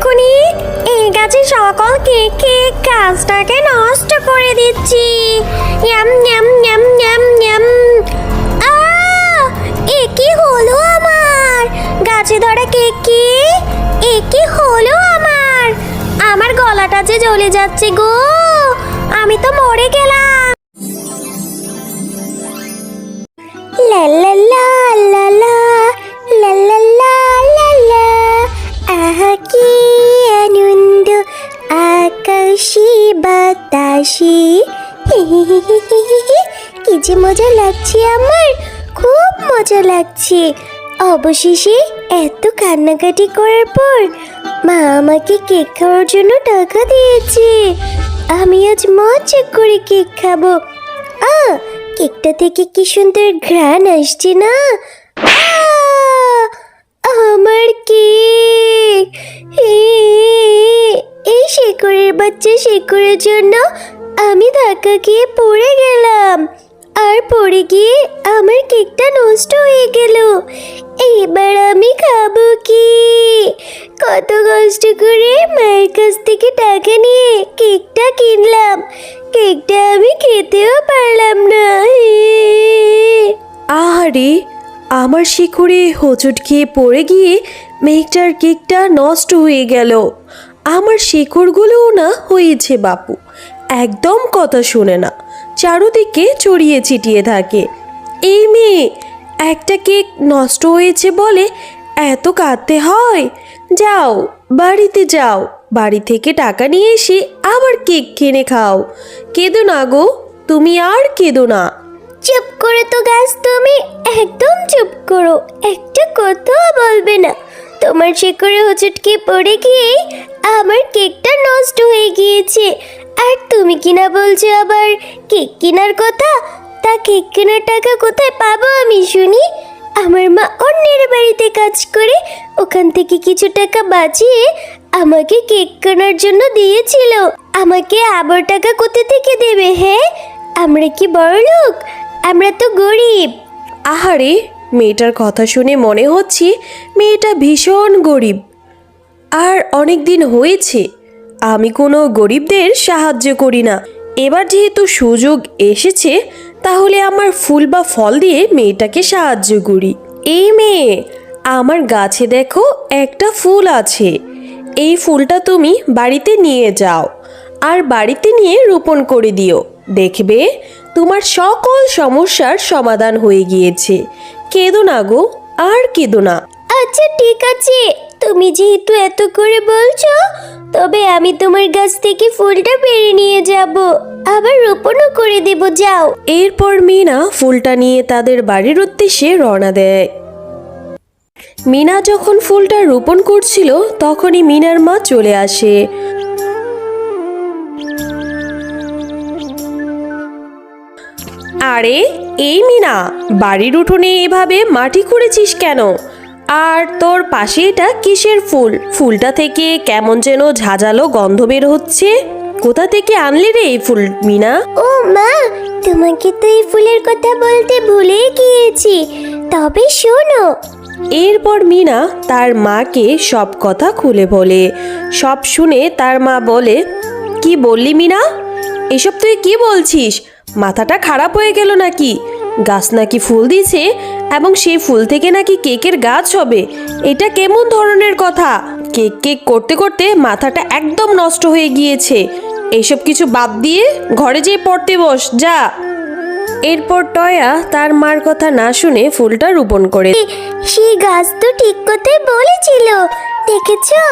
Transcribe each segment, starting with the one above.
এক্ষুনি এই গাছে সকল কেক গাছটাকে নষ্ট করে দিচ্ছি। Yum yum yum yum yum. এ কি হলো আমার গাছে ধরা কেক? এ কি হলো আমার? আমার গলাটা যে জ্বলে যাচ্ছে গো, আমি তো মরে গেলাম। লা লা লা লা লা লা লা লা লা লা। আহা কি আনন্দ আকাশে বাতাসে, কি যে মজা লাগছে আমার, খুব মজা লাগছে। অবশেষে এত কান্নাকাটি করার পর মা আমাকে কেক খাওয়ার জন্য টাকা দিয়েছে। আমি আজ মজা করে কেক খাবো। কেকটা থেকে কি সুন্দর ঘ্রাণ আসছে না? আমার কেক! এই শেকড়ের বাচ্চা শেকড়ের জন্য আমি ধাক্কা খেয়ে পড়ে গেলাম, আর পড়ে গিয়ে আমার কেকটা নষ্ট হয়ে গেল। এবার আমি খাবো কি? কত কষ্ট করে মায়ের কাছ থেকে টাকা নিয়ে কেকটা কিনলাম, কেকটা আমি খেতেও পারলাম না। আহারে, আমার শিকড়ে হোঁচট খেয়ে পড়ে গিয়ে মেঘটার কেকটা নষ্ট হয়ে গেল। আমার শিকড়গুলোও না হয়েছে বাপু, একদম কথা শোনে না, চারদিকে ছড়িয়ে ছিটিয়ে থাকে। এই মেয়ে, একটা কেক নষ্ট হয়েছে বলে এত কাঁদতে হয়? যাও বাড়িতে যাও, বাড়ি থেকে টাকা নিয়ে এসে আবার কেক কিনে খাও। কেঁদো না গো, তুমি আর কেঁদো না। চুপ করো তো গাছ, তুমি একদম চুপ করো, একটা কথাও বলবে না। তোমার শিকড়ে হোঁচট খেয়ে পড়ে গিয়ে আমার কেকটা নষ্ট হয়ে গিয়েছে, আর তুমি কিনা বলছো আবার কেক কেনার কথা। তা কেক কেনার টাকা কোথায় পাবো আমি শুনি? আমার মা অন্যের বাড়িতে কাজ করে ওখান থেকে কিছু টাকা বাঁচিয়ে আমাকে কেক কেনার জন্য দিয়েছিল। আমাকে আবার টাকা কোথা থেকে দেবে? হ্যাঁ, আমরা কি বড়লোক? আমরা তো গরিব। আহারে, মেয়েটার কথা শুনে মনে হচ্ছে মেয়েটা ভীষণ গরিব। আর অনেক দিন হয়েছে আমি কোনো গরিবদের সাহায্য করি না। এবার যেহেতু সুযোগ এসেছে, তাহলে আমার ফুল বা ফল দিয়ে মেয়েটাকে সাহায্য করি। এই মেয়ে, আমার গাছে দেখো একটা ফুল আছে, এই ফুলটা তুমি বাড়িতে নিয়ে যাও, আর বাড়িতে নিয়ে রোপণ করে দিও। দেখবে তোমার সকল সমস্যার সমাধান হয়ে গিয়েছে। কেঁদো না গো, আর কেঁদো না। আচ্ছা ঠিক আছে, তুমি যেহেতু এত করে বলছো, তবে আমি তোমার গাছ থেকে ফুলটা পেড়ে নিয়ে যাব, আবার রোপণও করে দেব। যাও। এরপর মিনা ফুলটা নিয়ে তাদের বাড়ির উদ্দেশ্যে রওনা দেয়। মিনা যখন ফুলটা রোপণ করছিল, তখনই মিনার মা চলে আসে। আরে এই মিনা, বাড়ির উঠোনে এভাবে মাটি খুঁড়েছিস কেন? আর তোর পাশে এটা কিসের ফুল? ফুলটা থেকে কেমন যেন ঝাঁঝালো গন্ধ বের হচ্ছে। কোথা থেকে আনলি রে এই ফুল মিনা? ও মা, তোমাকে তো এই ফুলের কথা বলতে ভুলে গিয়েছি। তবে শোনো। এরপর মিনা তার মাকে সব কথা খুলে বলে। সব শুনে তার মা বলে, কি বললি মিনা? এসব তুই কি বলছিস? মাথাটা খারাপ হয়ে গেল নাকি? গাছ নাকি ফুল দিছে, এবং সেই ফুল থেকে নাকি কেকের গাছ হবে? এটা কেমন ধরনের কথা? কেক কেক করতে করতে মাথাটা একদম নষ্ট হয়ে গিয়েছে। এইসব কিছু বাদ দিয়ে ঘরে যেয়ে পড়তে বস, যা। এরপর টয়া তার মার কথা না শুনে ফুলটা রোপণ করে। সেই গাছ তো ঠিক কথাই বলেছিল, দেখেছো?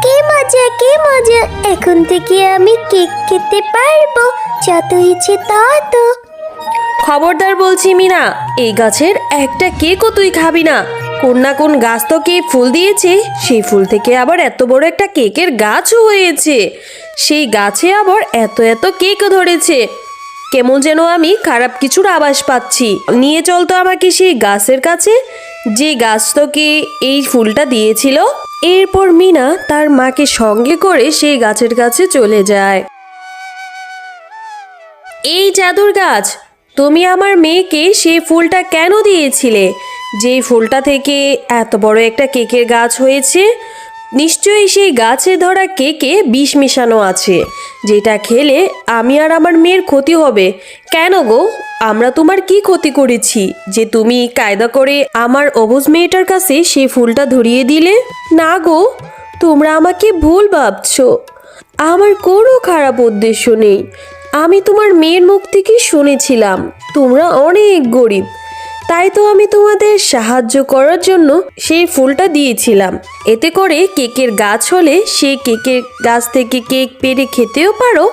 কি মজা, কি মজা! এখন থেকে আমি কেক খেতে পারবো, যত ইচ্ছে তত। খবরদার বলছি মিনা, এই গাছের একটা কেকও তুই খাবি না। কোন না কোন গাছ তো কে ফুল দিয়েছে, সেই ফুল থেকে আবার এত বড় একটা কেকের গাছও হয়েছে। সেই গাছে আবার এত এত কেকও ধরেছে। কেমন যেন আমি খারাপ কিছুর আভাস পাচ্ছি। নিয়ে চল তো আমাকে সেই গাছের কাছে, যে গাছ তোকে এই ফুলটা দিয়েছিল। এরপর মিনা তার মাকে সঙ্গে করে সেই গাছের কাছে চলে যায়। এই জাদুর গাছ, তুমি আমার মেয়েকে সেই ফুলটা কেন দিয়েছিলে? যেই ফুলটা থেকে এত বড় একটা কেকের গাছ হয়েছে। নিশ্চয়ই সেই গাছে ধরা কেকে বিষ মেশানো আছে, যেটা খেলে আমি আর আমার মেয়ের ক্ষতি হবে। কেন গো, আমরা তোমার কি ক্ষতি করেছি যে তুমি কায়দা করে আমার অবুঝ মেয়েটার কাছে সেই ফুলটা ধরিয়ে দিলে? না গো, তোমরা আমাকে ভুল ভাবছো। আমার কোনো খারাপ উদ্দেশ্য নেই। আমি তোমার মেয়ের মুখ থেকে শুনেছিলাম তোমরা অনেক গরিব, তাই তো আমি তোমাদের সাহায্য করার জন্য সেই ফুলটা দিয়েছিলাম। এতে করে কেকের গাছ হলে সেই কেকের গাছ থেকে কেক পেড়ে খেতেও পারো,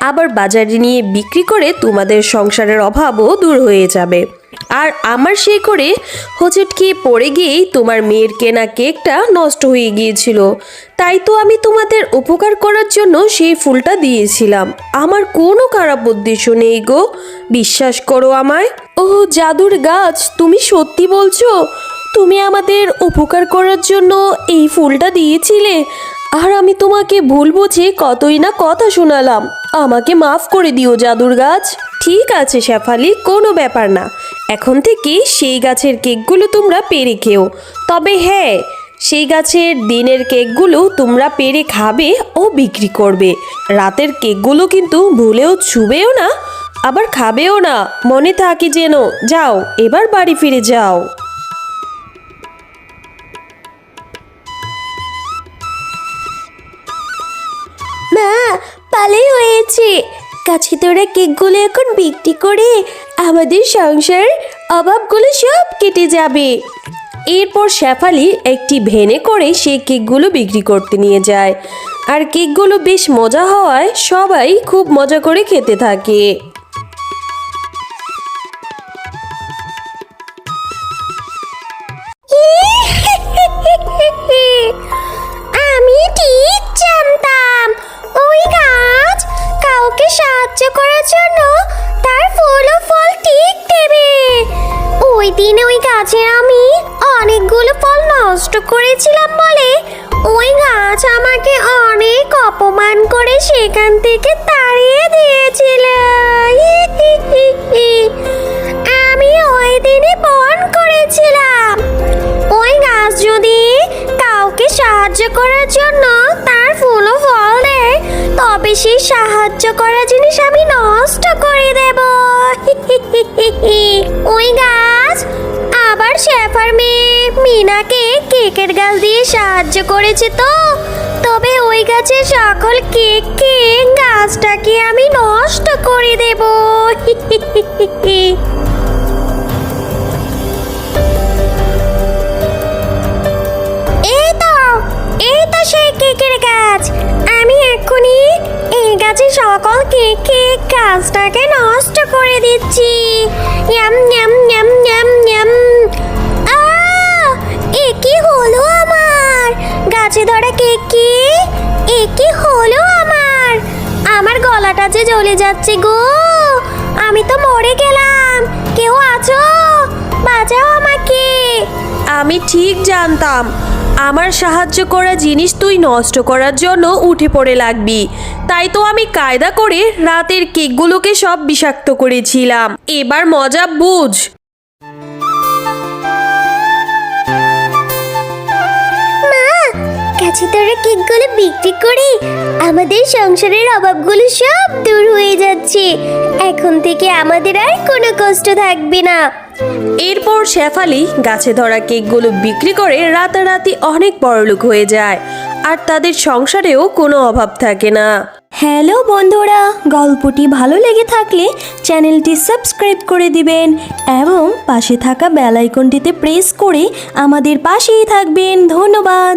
আবার বাজারে নিয়ে বিক্রি করে তোমাদের সংসারের অভাবও দূর হয়ে যাবে। আর আমার সেই করে হোঁচট খেয়ে পড়ে গিয়েই তোমার মেয়ের কেনা কেকটা নষ্ট হয়ে গিয়েছিল, তাই তো আমি তোমাদের উপকার করার জন্য সেই ফুলটা দিয়েছিলাম। আমার কোনো খারাপ উদ্দেশ্য নেই গো, বিশ্বাস করো আমায়। ও জাদুর গাছ, তুমি সত্যি বলছো? তুমি আমাদের উপকার করার জন্য এই ফুলটা দিয়েছিলে, আর আমি তোমাকে ভুল বুঝে কতই না কথা শোনালাম। আমাকে মাফ করে দিও জাদুর গাছ। ঠিক আছে শেফালি, কোনো ব্যাপার না। এখন থেকে সেই গাছের কেকগুলো তোমরা পেড়ে খেও। তবে হ্যাঁ, সেই গাছের দিনের কেকগুলো তোমরা পেড়ে খাবে ও বিক্রি করবে। রাতের কেকগুলো কিন্তু ভুলেও ছুবেও না, আবার খাবেও না, মনে থাকে যেন। যাও, এবার বাড়ি ফিরে যাও। মা, ভালোই হয়েছে। গাছে তোরা কেকগুলো এখন বিক্রি করে আমাদের সংসার অভাবগুলো সব কেটে যাবে। এরপর শেফালি একটি ভ্যানে করে সেই কেকগুলো বিক্রি করতে নিয়ে যায়, আর কেকগুলো বেশ মজা হওয়ায় সবাই খুব মজা করে খেতে থাকে। আমি ঠিক জানতাম ওই গাছ কাউকে সাহায্য করার জন্য তার ফুল ও ফল ঠিক দেবে। ওই দিন ওই গাছের আমি অনেকগুলো ফল নষ্ট করেছিলাম বলে ওই গাছ আমাকে অনেক অপমান করে সেখান থেকে তাড়িয়ে দিয়েছিল। আমি ওই দিনই পণ করেছিলাম ওই গাছ যদি কাউকে সাহায্য করার জন্য তার ফুল ও ফল দেয়, তবে সেই সাহায্য করা জিনিস আমি নষ্ট করে দেব। ওই গাছ আবার শেফার মেয়ে মিনাকে কেকের গাছ দিয়ে সাহায্য করেছে তো, তবে ওই গাছের সকল কেককে গাছটাকে আমি নষ্ট করে দেব। এই তো সেই কেকের গাছ। আমি এক্ষুনি এই গাছের সকল কেকে গাছটাকে নষ্ট করে দিচ্ছি। Yum yum yum yum yum. এ কি হলো আমার? গাছে ধরা কেকে এ কি হলো আমার? আমার গলাটা যে জ্বলে যাচ্ছে গো, আমি তো মরে গেলাম। কেউ আছো? বাঁচাও আমাকে। আমি ঠিক জানতাম আমার সাহায্য করা জিনিস তুই নষ্ট করার জন্য উঠে পড়ে লাগবি, তাই তো আমি কায়দা করে রাতের কেকগুলোকে সব বিষাক্ত করেছিলাম। এবার মজা বুঝ। গাছে ধরা কেকগুলো বিক্রি করে আমাদের সংসারের অভাবগুলো সব দূর হয়ে যাচ্ছে। এখন থেকে আমাদের আর কোনো কষ্ট থাকবে না। এরপর শেফালি গাছে ধরা কেকগুলো বিক্রি করে রাতারাতি অনেক বড়লোক হয়ে যায়, আর তাদের সংসারেও কোনো অভাব থাকে না। হ্যালো বন্ধুরা, গল্পটি ভালো লেগে থাকলে চ্যানেলটি সাবস্ক্রাইব করে দিবেন এবং পাশে থাকা বেল আইকনটিতে প্রেস করে আমাদের পাশেই থাকবেন। ধন্যবাদ।